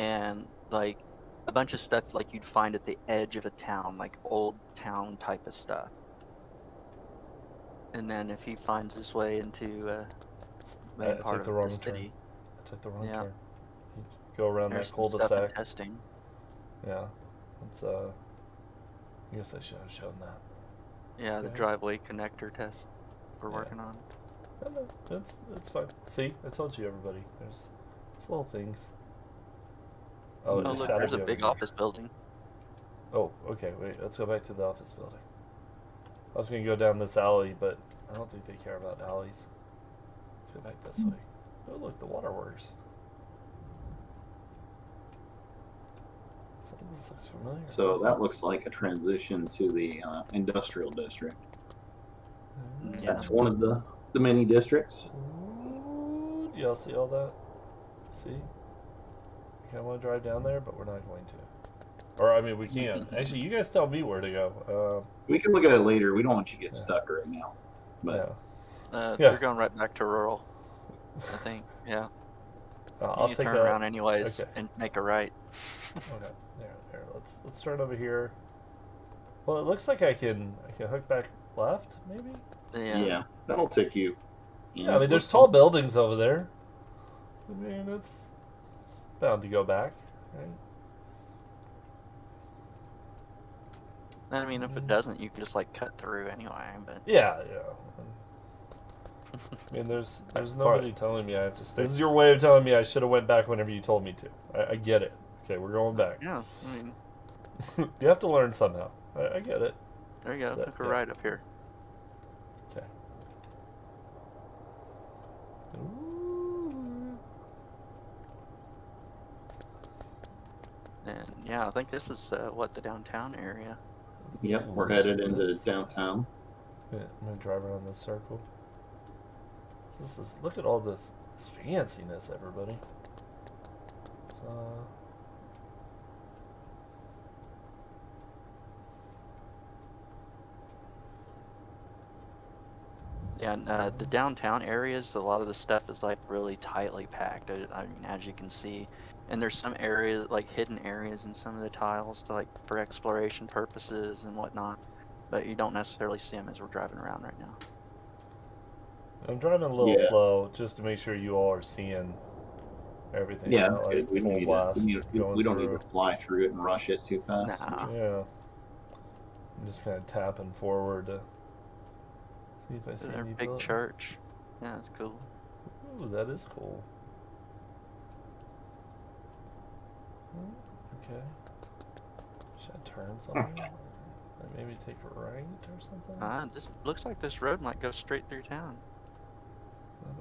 and like a bunch of stuff like you'd find at the edge of a town, like old town type of stuff. And then if he finds his way into main part of the city, I took the wrong yeah, turn. You go around there's that some stuff in cul-de-sac. testing. Yeah, it's I guess I should have shown that. Yeah, the Okay. driveway connector test we're Yeah. working on. No, it's fine. See, I told you, everybody. There's little things. Oh, it's look, gotta there's a be over big here. office building. Oh, okay. Wait, let's go back to the office building. I was gonna go down this alley, but I don't think they care about alleys. Let's go back this way. Oh, look, the waterworks. Some of this looks familiar. So that looks like a transition to the industrial district. Yeah. That's one of the many districts. Ooh, y'all see all that? See? Okay, I want to drive down there, but we're not going to. Or, I mean, we can. Actually, you guys tell me where to go. We can look at it later. We don't want you to get stuck right now. But Yeah. They're going right back to rural, I think. Yeah. I'll You take turn that. around anyways Okay. and make a right. Okay. There. Let's start over here. Well, it looks like I can hook back left, maybe? yeah, that'll take you. Yeah, I mean, there's tall buildings over there. I mean, it's bound to go back, right? I mean, if it doesn't, you could just like cut through anyway. But Yeah. I mean, there's nobody telling me I have to stay. This is your way of telling me I should have went back whenever you told me to. I get it. Okay, we're going back. yeah, I mean, You have to learn somehow. I get it. there you go. So, Took a yeah. right up here. Okay. Ooh. And yeah, I think this is the downtown area. Yep, we're headed into downtown. Yeah, I'm gonna drive around this circle. Look at all this fanciness, everybody. Yeah, and, the downtown areas, a lot of the stuff is like really tightly packed. I mean, as you can see, and there's some areas like hidden areas in some of the tiles to, like for exploration purposes and whatnot, but you don't necessarily see them as we're driving around right now. I'm driving a little slow just to make sure you all are seeing everything. Yeah, not like we full blast going don't need through. to fly through it and rush it too fast. Nah. Yeah. I'm just kind of tapping forward to see if I see Their any big buildings. church. Yeah, that's cool. Ooh, that is cool. Okay. Should I turn something? Or maybe take a right or something? This looks like this road might go straight through town.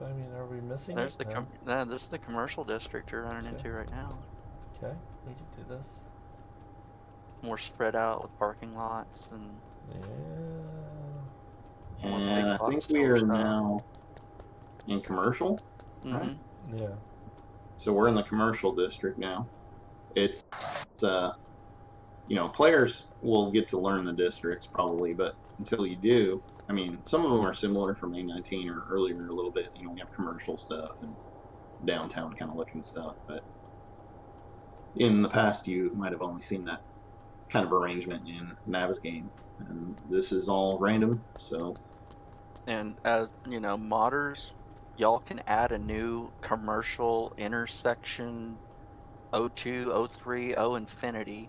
I mean, are we missing There's it? the this is the commercial district you're running into right now. Okay, we can do this. More spread out with parking lots and Yeah. And I think we are now in commercial. Right? Yeah. So we're in the commercial district now. It's players will get to learn the districts probably, but until you do, I mean, some of them are similar from A19 or earlier a little bit. We have commercial stuff and downtown kind of looking stuff, but in the past you might have only seen that kind of arrangement in Navis game, and this is all random. So, and as you know, modders, y'all can add a new commercial intersection 02, 03, O infinity,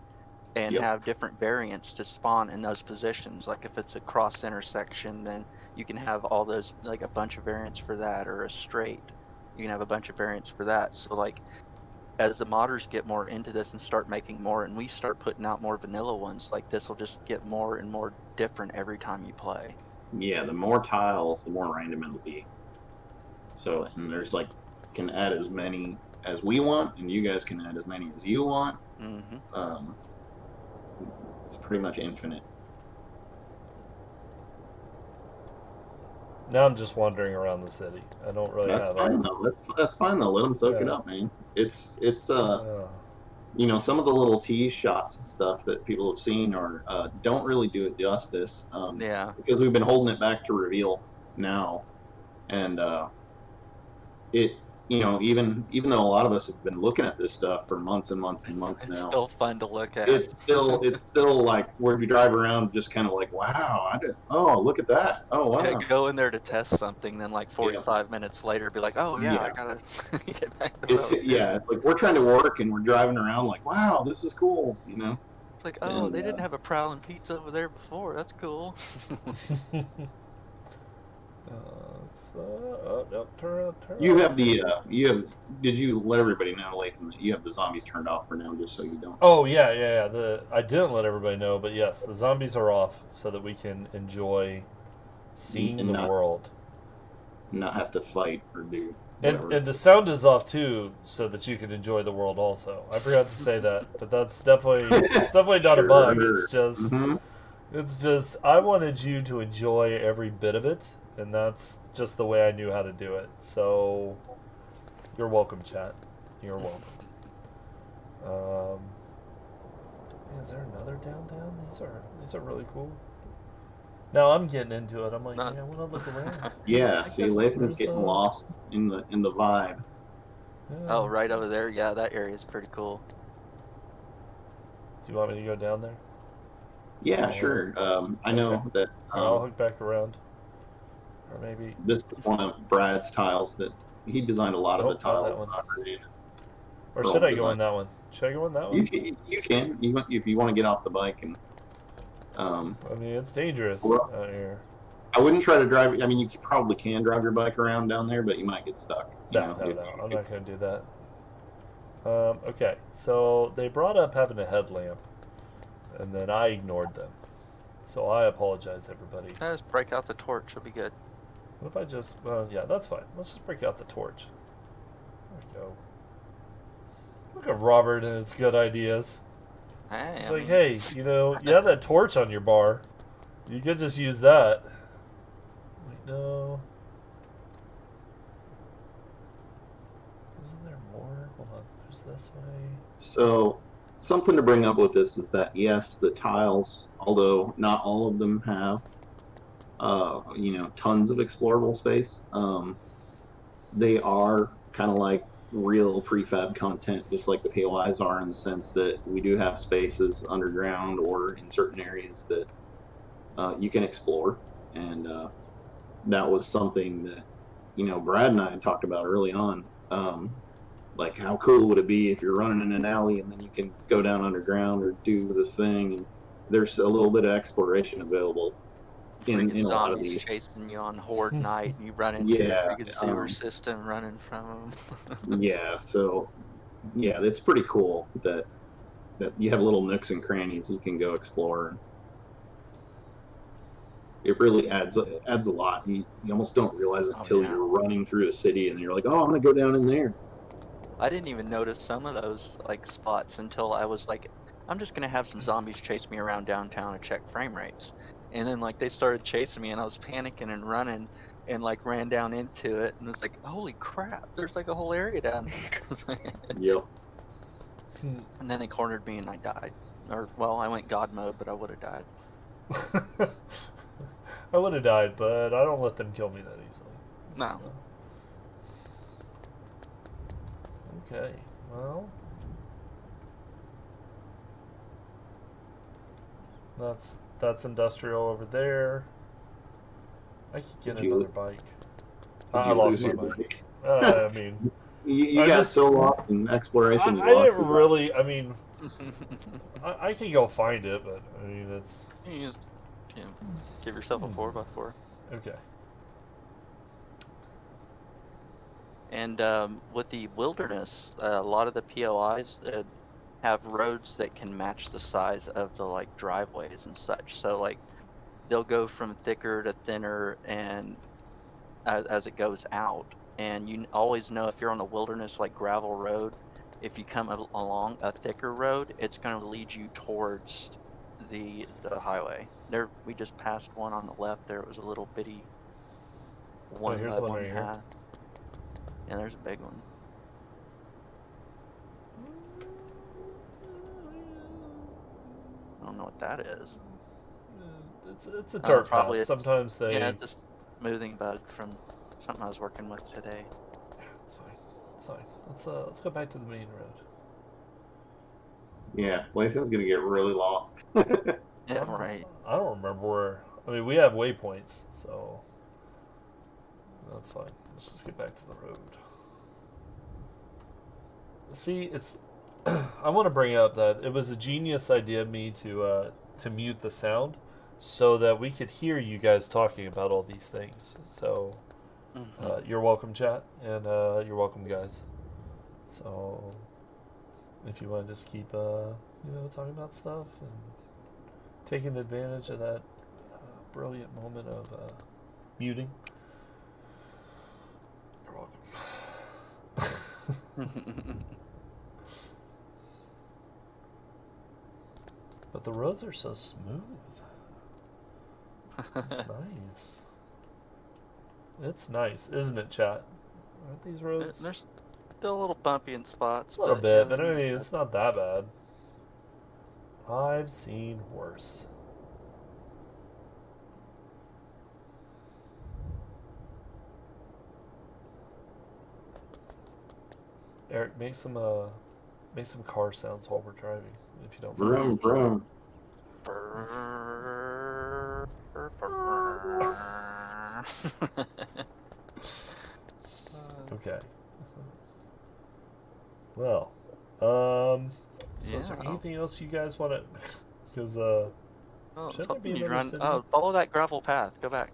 and have different variants to spawn in those positions. Like if it's a cross intersection, then you can have all those, like a bunch of variants for that, or a straight, you can have a bunch of variants for that. So like as the modders get more into this and start making more, and we start putting out more vanilla ones, like this will just get more and more different every time you play. Yeah, the more tiles, the more random it'll be. So, and there's can add as many as we want, and you guys can add as many as you want. It's pretty much infinite. Now I'm just wandering around the city. I don't really That's have fine though. That's fine though. Let them soak it up, man. It's some of the little tease shots and stuff that people have seen are don't really do it justice. Because we've been holding it back to reveal now, and even though a lot of us have been looking at this stuff for months and months and months It's now, still fun to look at. it's still like where you drive around, just kind of like, wow, oh, look at that, oh Yeah, wow, go in there to test something, then like yeah, 45 minutes later, be like, oh yeah, I yeah. gotta get back to what I It's was doing. yeah, it's like we're trying to work and we're driving around like, wow, this is cool, It's like, oh, and they didn't have a prowling pizza over there before. That's cool. Oh, no, turn around. you have did you let everybody know, Lathan, that you have the zombies turned off for now, just so you don't. Oh, yeah. I didn't let everybody know, but yes, the zombies are off so that we can enjoy seeing And the not, world. not have to fight or do And, whatever. and the sound is off too, so that you can enjoy the world also. I forgot to say that, but it's definitely not a bug. Mhm. It's just I wanted you to enjoy every bit of it, and that's just the way I knew how to do it. So you're welcome, chat. You're welcome. Is there another downtown? These are really cool. Now I'm getting into it. I'm like, Not- I want to look around. Yeah, I see, guess Lathan's there's, getting lost in the vibe. Oh, right over there. Yeah, that area is pretty cool. Do you want me to go down there? Yeah, sure. I know that I'll hook back around. Or maybe. this is one of Brad's tiles that he designed a lot of the Nope, not that tiles. one. Not really Or real should I go design. in that one? Should I go in that one? You can if you want to get off the bike and. I mean, it's dangerous Well, out here. I wouldn't try to drive. I mean, you probably can drive your bike around down there, but you might get stuck. No. I'm not going to do that. Okay, so they brought up having a headlamp, and then I ignored them. So I apologize, everybody. Just break out the torch. It'll be good. What if I just... yeah, that's fine. Let's just break out the torch. There we go. Look at Robert and his good ideas. Hey, It's I like, mean, hey, you have that torch on your bar. You could just use that. Wait, no. Isn't there more? Hold on. There's this way. So, something to bring up with this is that yes, the tiles, although not all of them have, tons of explorable space, they are kind of like real prefab content, just like the POIs are, in the sense that we do have spaces underground or in certain areas that you can explore, and that was something that Brad and I had talked about early on. Like, how cool would it be if you're running in an alley and then you can go down underground or do this thing, and there's a little bit of exploration available in a lot of zombies these. chasing you on Horde night, and you run into Yeah, a freaking sewer system running from them. yeah. So, yeah, it's pretty cool that you have little nooks and crannies you can go explore. It really adds a lot. You almost don't realize it until you're running through a city and you're like, oh, I'm gonna go down in there. I didn't even notice some of those like spots until I was like, I'm just gonna have some zombies chase me around downtown and check frame rates. And then like they started chasing me and I was panicking and running and like ran down into it and was like, holy crap, there's like a whole area down here. Yep. And then they cornered me and I died. Or well, I went God mode, but I would have died. I would have died, but I don't let them kill me that easily. No. So. Okay, well, that's industrial over there. I could get another bike. I lost my bike. I mean, you got so lost in exploration. I didn't really. I mean, I can go find it, but I mean, it's. You just give yourself a 4x4. Okay. And with the wilderness, a lot of the POIs have roads that can match the size of the like driveways and such. So like they'll go from thicker to thinner, and as it goes out. And you always know if you're on a wilderness like gravel road, if you come along a thicker road, it's going to lead you towards the highway. There, we just passed one on the left. There it was a little bitty one right path. Yeah, there's a big one. I don't know what that is. It's a dirt probably path. Sometimes they. Yeah, it's a smoothing bug from something I was working with today. It's fine. It's fine. Let's go back to the main road. Yeah, Lathan's gonna get really lost. Yeah, right. I don't remember where. I mean, we have waypoints, so that's fine. Let's just get back to the road. See, it's. I want to bring up that it was a genius idea of me to mute the sound, so that we could hear you guys talking about all these things. So, you're welcome, chat, and you're welcome, guys. So, if you want to just keep, talking about stuff and taking advantage of that brilliant moment of muting, you're welcome. But the roads are so smooth. It's nice. It's nice, isn't it, chat? Aren't these roads? They're still a little bumpy in spots. A little bit, yeah, but I mean, it's not that bad. I've seen worse. Eric, make some car sounds while we're driving, if you don't mind. Vroom, vroom. Okay. Well, so is there Yeah. anything else you guys want to? Because Oh, should there something be you another run. city? Oh, follow that gravel path. Go back.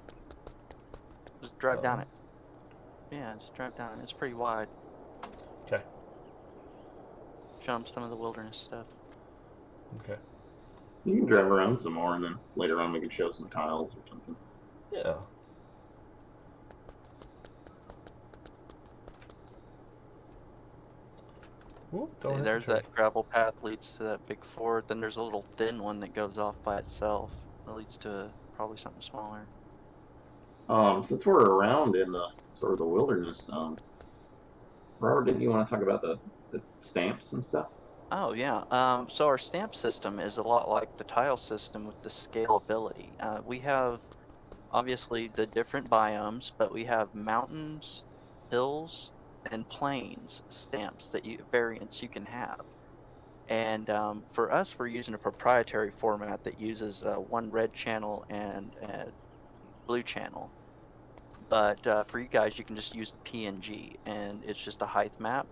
Just drive down Oh. it. Yeah, just drive down it. It's pretty wide. Okay. Show them some of the wilderness stuff. Okay. You can drive around some more, and then later on we can show some tiles or something. Yeah. Whoop, See, don't hit the there's tree. that gravel path leads to that big ford. Then there's a little thin one that goes off by itself. That leads to probably something smaller. Since we're around in the sort of the wilderness, Robert, didn't you want to talk about the stamps and stuff? Oh yeah. So our stamp system is a lot like the tile system with the scalability. We have obviously the different biomes, but we have mountains, hills, and plains stamps variants you can have. And for us, we're using a proprietary format that uses one red channel and a blue channel. But for you guys, you can just use the PNG, and it's just a height map.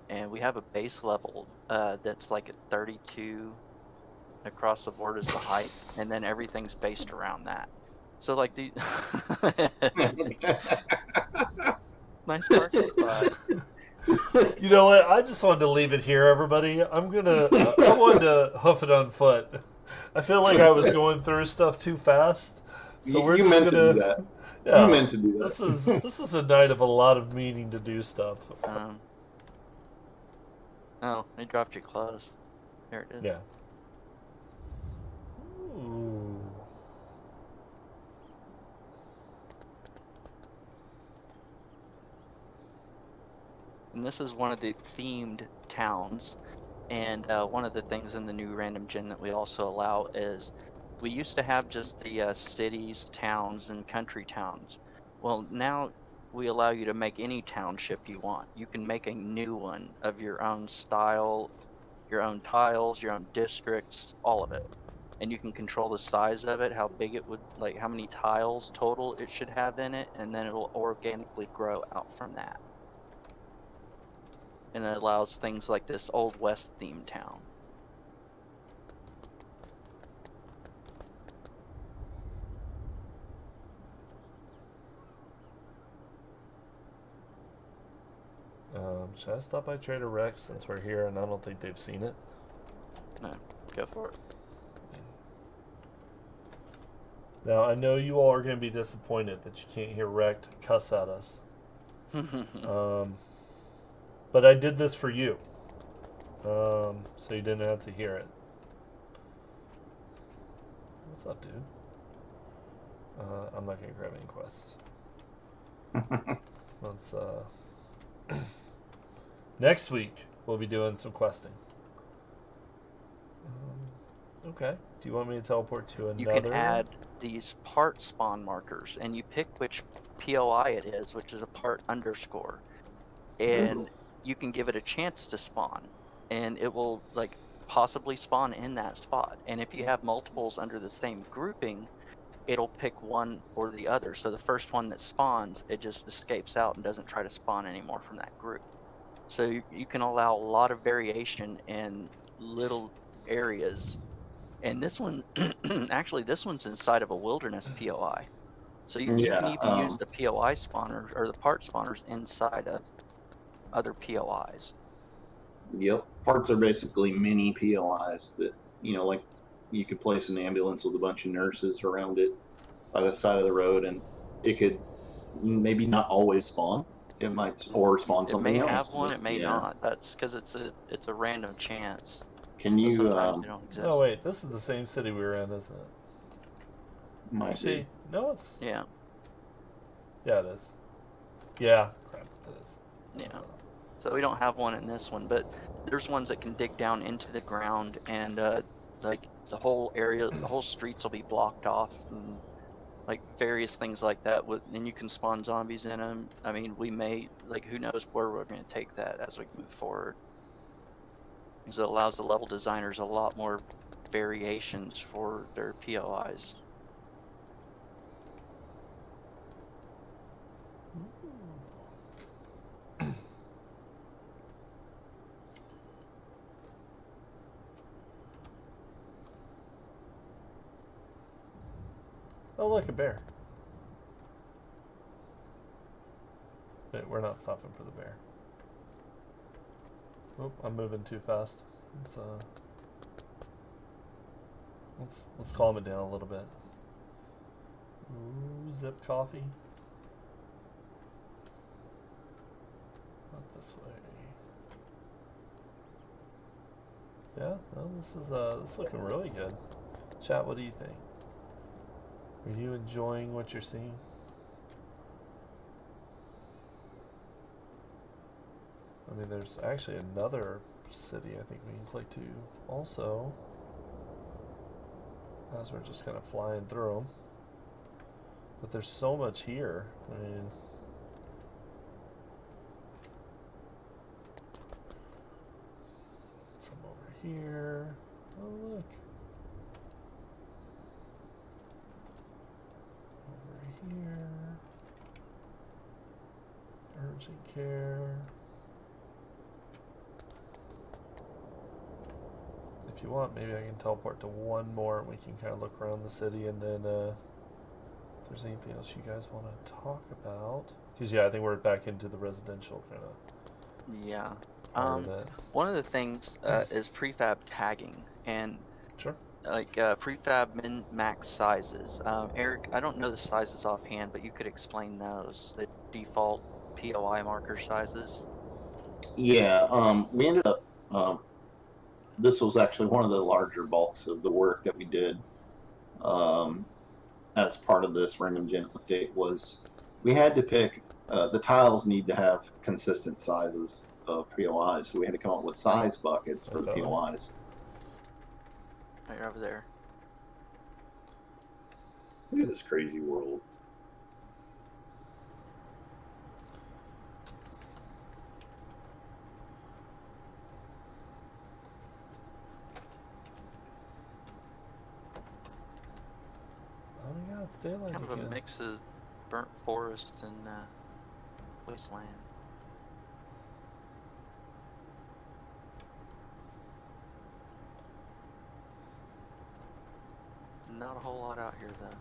And we have a base level that's like at 32 across the board is the height, and then everything's based around that. So like the nice parking spot. You know what? I just wanted to leave it here, everybody. I wanted to hoof it on foot. I feel like I was going through stuff too fast. So we're you just meant gonna. to do that. Yeah, You meant to do that. This is a night of a lot of meaning to do stuff. Oh, they dropped your clothes. There it is. Yeah. Ooh. And this is one of the themed towns. And one of the things in the new random gen that we also allow is we used to have just the cities, towns, and country towns. Well, now we allow you to make any township you want. You can make a new one of your own style, your own tiles, your own districts, all of it. And you can control the size of it, how big it would, like how many tiles total it should have in it, and then it'll organically grow out from that. And it allows things like this Old West themed town. Should I stop by Trader Rex since we're here and I don't think they've seen it? No, go for it. Now, I know you all are going to be disappointed that you can't hear Rect cuss at us. But I did this for you. So you didn't have to hear it. What's up, dude? I'm not going to grab any quests. Let's, next week, we'll be doing some questing. Okay. Do you want me to teleport to another? You can add these part spawn markers, and you pick which POI it is, which is a part underscore. and you can give it a chance to spawn, and it will like possibly spawn in that spot. And if you have multiples under the same grouping, it'll pick one or the other. So the first one that spawns, it just escapes out and doesn't try to spawn anymore from that group. So you can allow a lot of variation in little areas. And this one, actually, this one's inside of a wilderness POI. So you can Yeah. even use the POI spawner or the part spawners inside of other POIs. Yep. Parts are basically mini POIs that, like you could place an ambulance with a bunch of nurses around it by the side of the road, and it could maybe not always spawn. It might, or spawn It something may else. have one, But, it may yeah. not. That's because it's a random chance. Can So you? sometimes they don't exist. Oh wait, this is the same city we were in, isn't it? Might Actually, be. no, it's Yeah, yeah, it is. Yeah, crap, it is. yeah. So we don't have one in this one, but there's ones that can dig down into the ground, and like the whole area, the whole streets will be blocked off, and like various things like that. And you can spawn zombies in them. I mean, we may, like, who knows where we're going to take that as we move forward, because it allows the level designers a lot more variations for their POIs. Oh, look, a bear. Wait, we're not stopping for the bear. Oh, I'm moving too fast. Let's calm it down a little bit. Ooh, zip coffee. Not this way. Yeah, well, this is looking really good. Chat, what do you think? Are you enjoying what you're seeing? I mean, there's actually another city I think we can click to also, as we're just kind of flying through them. But there's so much here. I mean, some over here. Oh, look. Over here. Urgent care. If you want, maybe I can teleport to one more and we can kind of look around the city, and then if there's anything else you guys want to talk about. Because, yeah, I think we're back into the residential kind of Yeah. part of it. One of the things is prefab tagging, and Sure. like prefab min max sizes. Eric, I don't know the sizes offhand, but you could explain those, the default POI marker sizes. Yeah. We ended up. This was actually one of the larger bulks of the work that we did as part of this random gen update. Was we had to pick the tiles need to have consistent sizes of POIs, so we had to come up with size buckets for the POIs. Right over there. Look at this crazy world. Oh my god, it's daylight Kind of again. a mix of burnt forest and wasteland. Not a whole lot out here though.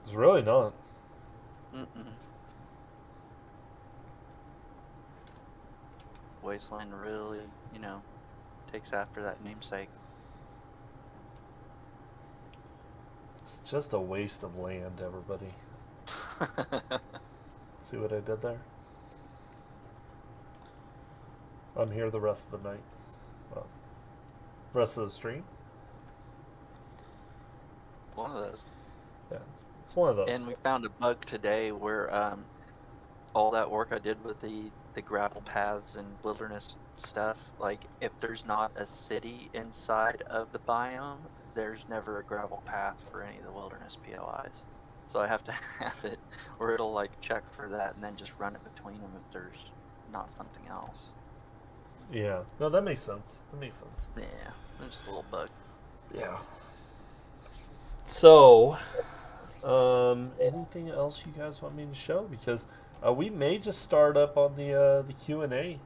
It's really not. Mm-mm. Wasteland really, takes after that namesake. It's just a waste of land, everybody. See what I did there? I'm here the rest of the night. Well, rest of the stream. One of those. Yeah, it's one of those. And we found a bug today where all that work I did with the gravel paths and wilderness stuff, like if there's not a city inside of the biome, there's never a gravel path for any of the wilderness POIs. So I have to have it, or it'll like check for that and then just run it between them if there's not something else. Yeah. No, that makes sense. Yeah, it's just a little bug. Yeah. So, anything else you guys want me to show? Because we may just start up on the Q&A